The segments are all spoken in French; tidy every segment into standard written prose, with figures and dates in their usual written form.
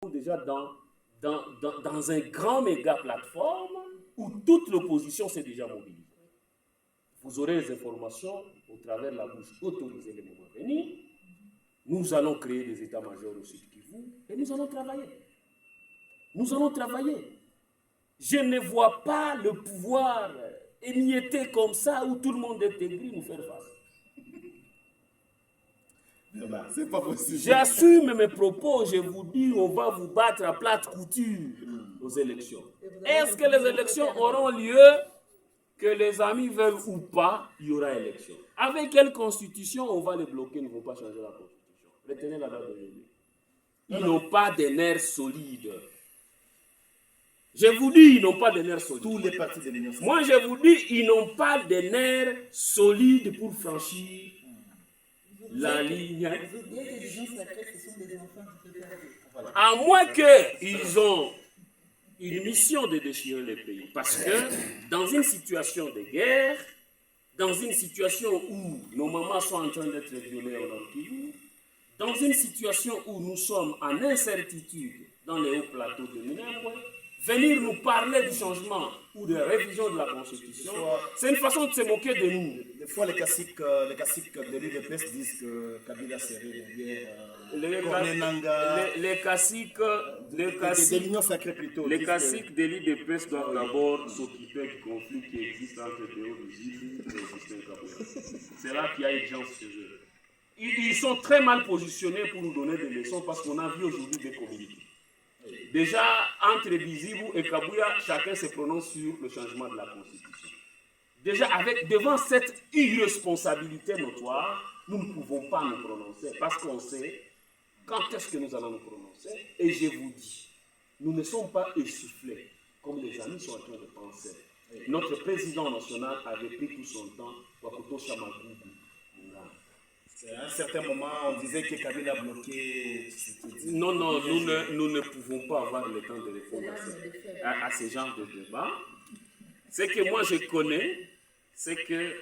déjà dans un grand méga plateforme où toute l'opposition s'est déjà mobilisée. Vous aurez les informations au travers de la bouche autorisée les moments venus. Nous allons créer des états-majors au Sud Kivu et nous allons travailler. Nous allons travailler. Je ne vois pas le pouvoir émietté comme ça où tout le monde est aigri nous faire face. C'est pas possible. J'assume mes propos, je vous dis, on va vous battre à plate couture aux élections. Est-ce que les élections auront lieu? Que les amis veulent ou pas, il y aura élection. Avec quelle constitution on va les bloquer? Ils ne vont pas changer la constitution. Retenez la date d'aujourd'hui. Ils n'ont pas de nerfs solides. Je vous dis, ils n'ont pas de nerfs solides. Tous les partis de l'Union. Moi, je vous dis, ils n'ont pas de nerfs solides pour franchir la ligne. À moins qu'ils ont une mission de déchirer le pays. Parce que dans une situation de guerre, dans une situation où nos mamans sont en train d'être violées au Nord Kivu, dans une situation où nous sommes en incertitude dans les hauts plateaux de Minembwe, venir nous parler du changement ou de la révision de la Constitution, c'est une façon de se moquer de nous. Des fois, les caciques de l'UDPS disent que Kabila serait derrière les caciques de l'UDPS doivent d'abord s'occuper du conflit qui existe entre Théo Ruzizi et Justin Kabila. C'est là qu'il y a urgence chez eux. Ils sont très mal positionnés pour nous donner des leçons parce qu'on a vu aujourd'hui des communiqués. Déjà, entre Bizibu et Kabouya, chacun se prononce sur le changement de la Constitution. Déjà, devant cette irresponsabilité notoire, nous ne pouvons pas nous prononcer parce qu'on sait quand est-ce que nous allons nous prononcer. Et je vous dis, nous ne sommes pas essoufflés comme les amis sont en train de penser. Notre président national avait pris tout son temps, Wakoto Chamagougou. À un certain moment, on disait que Kabila bloqué. Non, nous ne pouvons pas avoir le temps de répondre à ce genre de débat. Ce que moi je connais, c'est que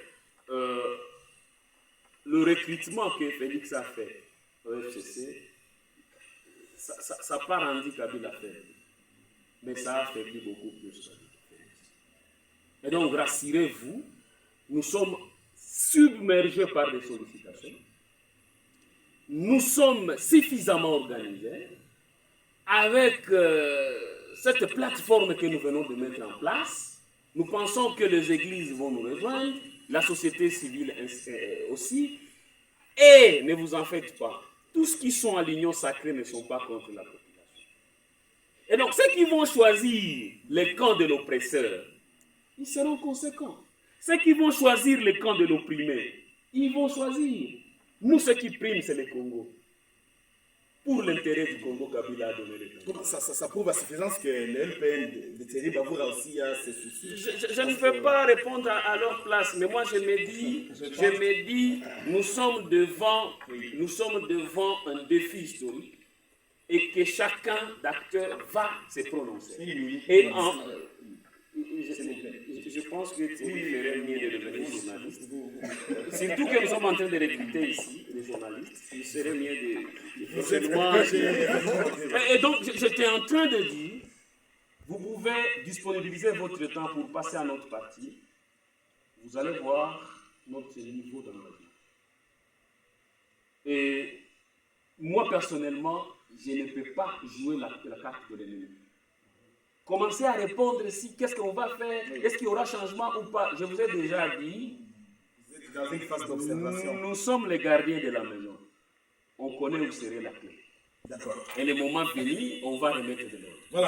le recrutement que Félix a fait au FCC, ça n'a pas rendu Kabila faible, mais ça a affaibli beaucoup plus. Et donc, rassurez-vous, nous sommes submergés par des sollicitations. Nous sommes suffisamment organisés avec cette plateforme que nous venons de mettre en place. Nous pensons que les églises vont nous rejoindre, la société civile aussi. Et ne vous en faites pas, tous ceux qui sont à l'union sacrée ne sont pas contre la population. Et donc ceux qui vont choisir le camp de l'oppresseur, ils seront conséquents. Ceux qui vont choisir le camp de l'opprimé, ils vont choisir. Nous, ce qui prime, c'est le Congo. Pour l'intérêt du Congo, Kabila a donné le Congo. Donc ça prouve à suffisance que le LPN de Thierry Baboura aussi a ses soucis. Je ne peux pas répondre à leur place, mais moi je me dis, nous sommes devant un défi historique et que chacun d'acteurs va se prononcer. Et je pense que tu ferais mieux de devenir journaliste. Surtout que nous sommes en train de recruter ici les journalistes. Il serait mieux de... Et donc, j'étais en train de dire, vous pouvez disponibiliser votre temps pour passer à notre partie. Vous allez voir notre niveau dans la vie. Et moi, personnellement, je ne peux pas jouer la carte de l'ennemi. Commencez à répondre ici, qu'est-ce qu'on va faire? Est-ce qu'il y aura changement ou pas? Je vous ai déjà dit, vous êtes dans une phase d'observation. Nous sommes les gardiens de la maison. On connaît où serait la clé. D'accord. Et le moment venu, on va remettre de l'ordre. Voilà.